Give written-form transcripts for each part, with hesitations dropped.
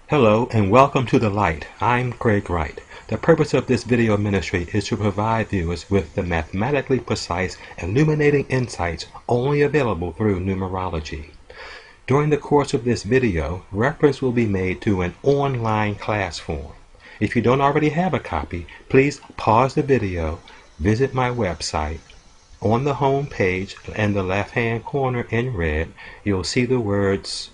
Hello and welcome to The Light. I'm Craig Wright. The purpose of this video ministry is to provide viewers with the mathematically precise, illuminating insights only available through numerology. During the course of this video, reference will be made to an online class form. If you don't already have a copy, please pause the video, visit my website. On the home page in the left-hand corner in red, you'll see the words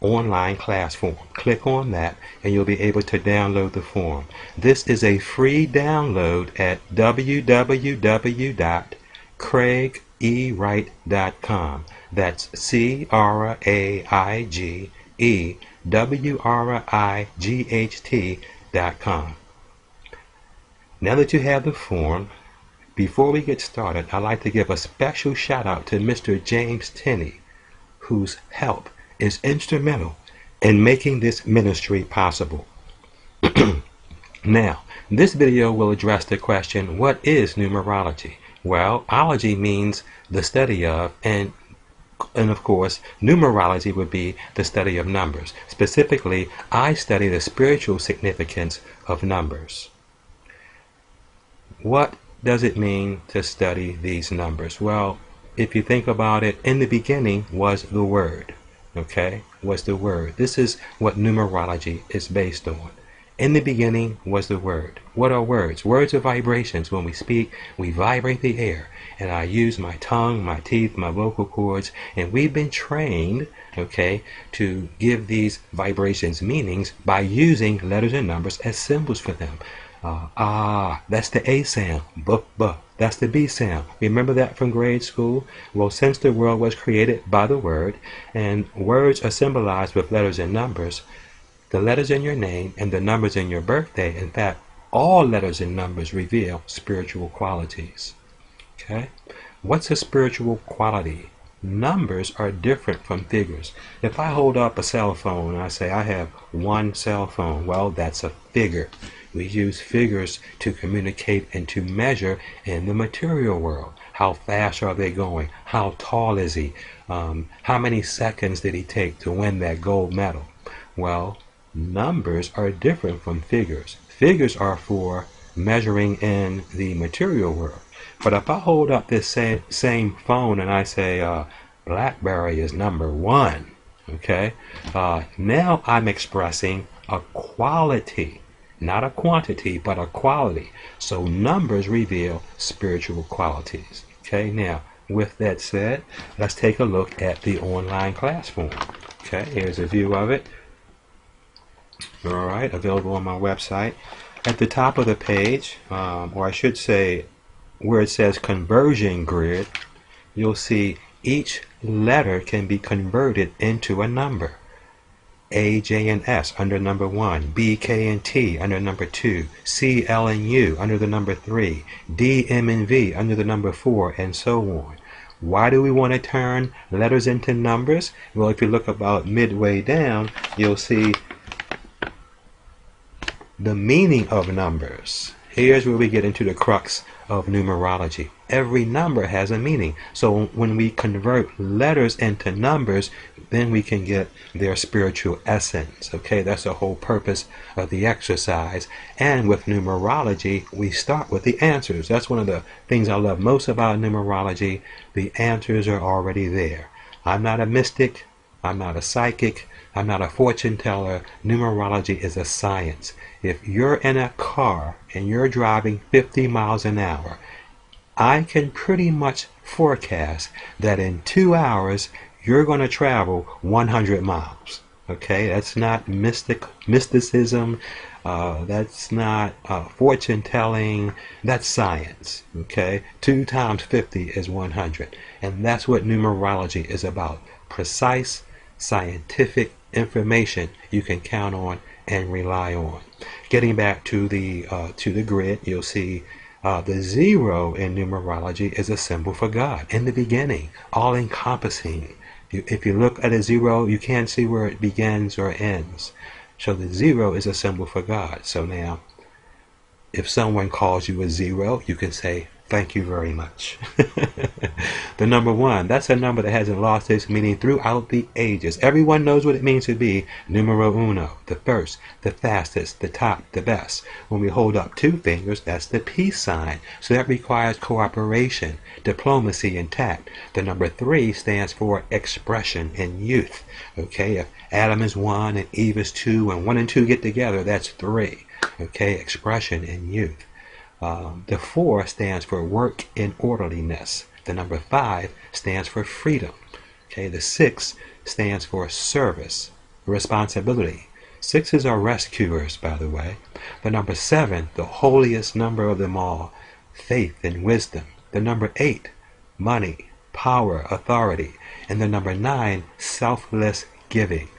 online class form. Click on that and you'll be able to download the form. This is a free download at www.craigiewright.com. That's CRAIGEWRIGHT.com. Now that you have the form, before we get started, I'd like to give a special shout out to Mr. James Tenney, whose help is instrumental in making this ministry possible. Now, this video will address the question, what is numerology? Well, ology means the study of, and of course, numerology would be the study of numbers. Specifically, I study the spiritual significance of numbers. What does it mean to study these numbers? Well, if you think about it, in the beginning was the Word. Okay, was the Word. This is what numerology is based on. In the beginning was the Word. What are words? Words are vibrations. When we speak, we vibrate the air. And I use my tongue, my teeth, my vocal cords, and we've been trained, okay, to give these vibrations meanings by using letters and numbers as symbols for them. That's the A sound. B, that's the B sound. Remember that from grade school? Well, since the world was created by the Word, and words are symbolized with letters and numbers, the letters in your name and the numbers in your birthday, in fact, all letters and numbers reveal spiritual qualities. Okay? What's a spiritual quality? Numbers are different from figures. If I hold up a cell phone and I say I have one cell phone, well, that's a figure. We use figures to communicate and to measure in the material world. How fast are they going? How tall is he? How many seconds did he take to win that gold medal? Well, numbers are different from figures. Figures are for measuring in the material world. But if I hold up this same phone and I say BlackBerry is number 1, okay? Now I'm expressing a quality. Not a quantity, but a quality. So numbers reveal spiritual qualities. Okay, now with that said, let's take a look at the online class form. Okay, here's a view of it. All right, available on my website. At the top of the page, or I should say where it says conversion grid, you'll see each letter can be converted into a number. A, J, and S under number 1, B, K, and T under number 2, C, L, and U under the number 3, D, M, and V under the number 4, and so on. Why do we want to turn letters into numbers? Well, if you look about midway down, you'll see the meaning of numbers. Here's where we get into the crux of numerology. Every number has a meaning. So when we convert letters into numbers, then we can get their spiritual essence. Okay, that's the whole purpose of the exercise. And with numerology, we start with the answers. That's one of the things I love most about numerology. The answers are already there. I'm not a mystic. I'm not a psychic. I'm not a fortune teller. Numerology is a science. If you're in a car and you're driving 50 miles an hour, I can pretty much forecast that in 2 hours you're going to travel 100 miles. Okay, that's not mysticism. That's not fortune telling. That's science. Okay, 2 times 50 is 100, and that's what numerology is about. Precise, scientific information you can count on and rely on. Getting back to the grid, you'll see the 0 in numerology is a symbol for God. In the beginning, all-encompassing. If you look at a 0, you can't see where it begins or ends. So the 0 is a symbol for God. So now, if someone calls you a 0, you can say, Thank you very much. The number 1, that's a number that hasn't lost its meaning throughout the ages. Everyone knows what it means to be numero uno, the first, the fastest, the top, the best. When we hold up 2 fingers, that's the peace sign. So that requires cooperation, diplomacy, and tact. The number 3 stands for expression and youth. Okay, if Adam is 1 and Eve is 2 and 1 and 2 get together, that's 3. Okay, expression and youth. The 4 stands for work and orderliness. The number 5 stands for freedom. Okay, the 6 stands for service, responsibility. 6s are rescuers, by the way. The number 7, the holiest number of them all, faith and wisdom. The number 8, money, power, authority. And the number 9, selfless giving.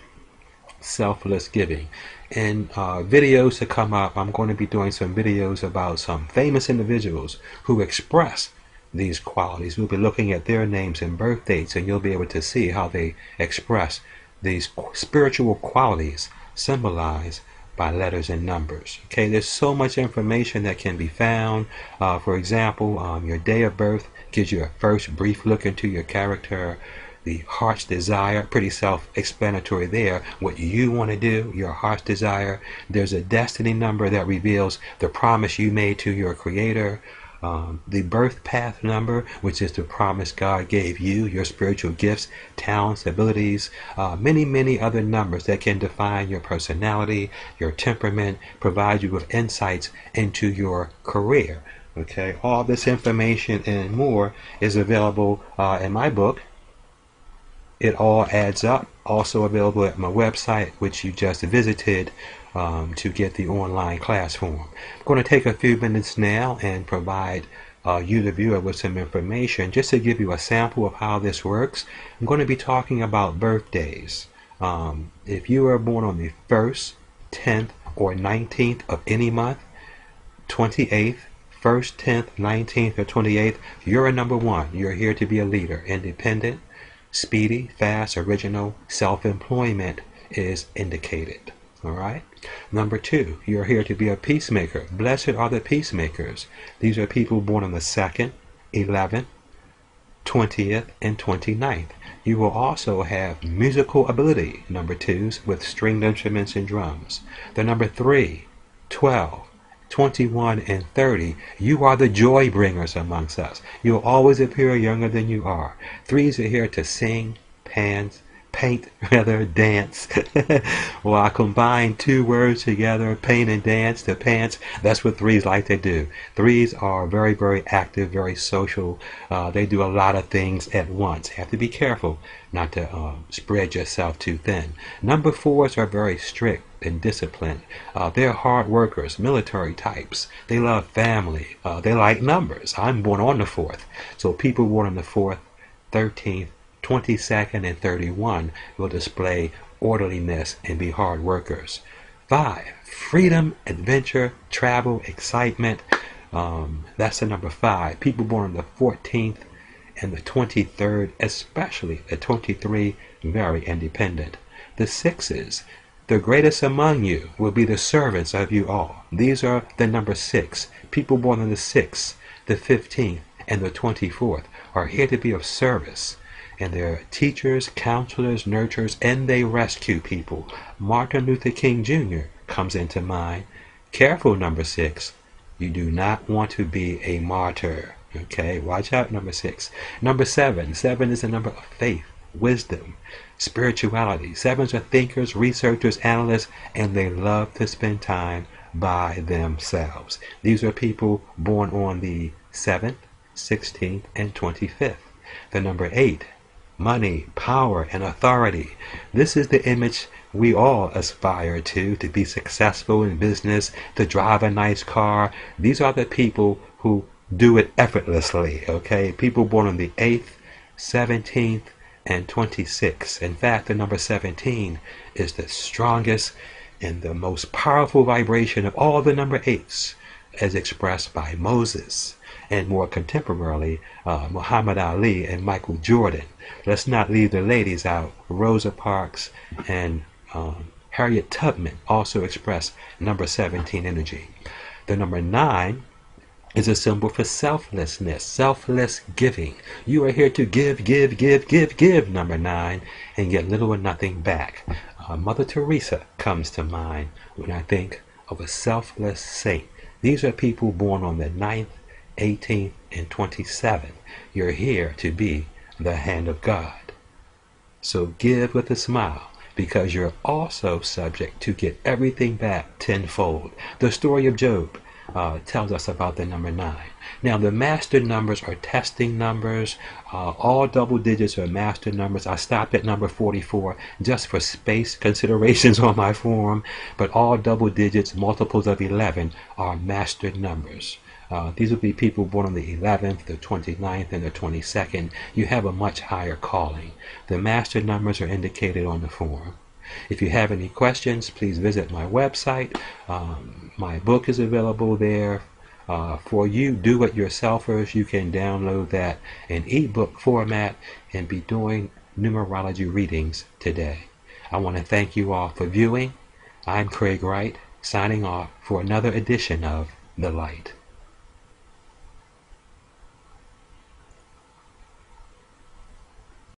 Selfless giving. In videos to come up, I'm going to be doing some videos about some famous individuals who express these qualities. We'll be looking at their names and birth dates, and you'll be able to see how they express these spiritual qualities symbolized by letters and numbers. Okay, there's so much information that can be found. For example, your day of birth gives you a first brief look into your character. The heart's desire, pretty self-explanatory there. What you want to do, your heart's desire. There's a destiny number that reveals the promise you made to your creator. The birth path number, which is the promise God gave you, your spiritual gifts, talents, abilities, many other numbers that can define your personality, your temperament, provide you with insights into your career. Okay, all this information and more is available in my book, It All Adds Up, also available at my website, which you just visited, to get the online class form. I'm going to take a few minutes now and provide you, the viewer, with some information just to give you a sample of how this works. I'm going to be talking about birthdays. If you are born on the 1st, 10th, or 19th of any month, 28th, 1st, 10th, 19th, or 28th, you're a number 1. You're here to be a leader, independent, speedy, fast, original. Self-employment is indicated. All right. Number 2, you're here to be a peacemaker. Blessed are the peacemakers. These are people born on the 2nd, 11th, 20th, and 29th. You will also have musical ability, number 2s, with stringed instruments and drums. The number 3, 12, 21, and 30, you are the joy bringers amongst us. You'll always appear younger than you are. 3s are here to sing, paint, dance. Well, I combine 2 words together, paint and dance, to pants. That's what 3s like to do. 3s are very active, very social. They do a lot of things at once. You have to be careful not to spread yourself too thin. Number 4s are very strict and disciplined. They're hard workers, military types. They love family. They like numbers. I'm born on the 4th. So people born on the 4th, 13th, 22nd, and 31 will display orderliness and be hard workers. 5, freedom, adventure, travel, excitement. That's the number 5. People born on the 14th and the 23rd, especially the 23, very independent. The 6s, the greatest among you will be the servants of you all. These are the number 6. People born on the 6th, the 15th, and the 24th are here to be of service. And they're teachers, counselors, nurturers, and they rescue people. Martin Luther King Jr. comes into mind. Careful, number 6. You do not want to be a martyr. Okay, watch out, number 6. Number 7. 7 is the number of faith, wisdom, spirituality. 7s are thinkers, researchers, analysts, and they love to spend time by themselves. These are people born on the 7th, 16th, and 25th. The number 8, money, power, and authority. This is the image we all aspire to be successful in business, to drive a nice car. These are the people who do it effortlessly, okay? People born on the 8th, 17th, and 26th. In fact, the number 17 is the strongest and the most powerful vibration of all the number 8s, as expressed by Moses, and more contemporarily, Muhammad Ali and Michael Jordan. Let's not leave the ladies out. Rosa Parks and Harriet Tubman also express number 17 energy. The number 9 is a symbol for selflessness, selfless giving. You are here to give, give, give, give, give, number 9, and get little or nothing back. Mother Teresa comes to mind when I think of a selfless saint. These are people born on the 9th, 18th, and 27th. You're here to be the hand of God. So give with a smile, because you're also subject to get everything back tenfold. The story of Job tells us about the number 9. Now, the master numbers are testing numbers. All double digits are master numbers. I stopped at number 44 just for space considerations on my form, but all double digits, multiples of 11, are master numbers. These will be people born on the 11th, the 29th, and the 22nd. You have a much higher calling. The master numbers are indicated on the form. If you have any questions, please visit my website. My book is available there. For you do-it-yourselfers, you can download that in ebook format and be doing numerology readings today. I want to thank you all for viewing. I'm Craig Wright, signing off for another edition of The Light.